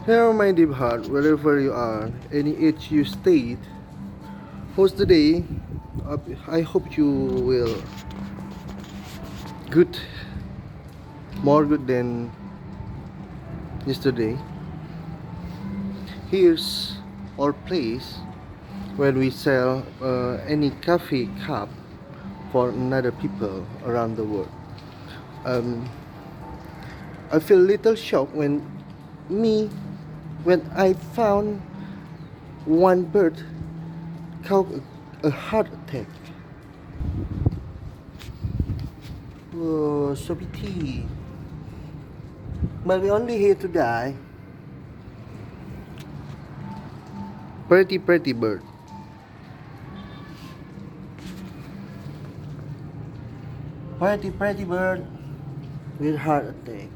Hello, my deep heart, wherever you are, any age you stayed. How's the day? I hope you will good, more good than yesterday. Here's our place where we sell any coffee cup for another people around the world. Um, I feel little shocked me when I found one bird caught a heart attack. Oh, so pity. But we only here to die. Pretty bird. Pretty bird with heart attack.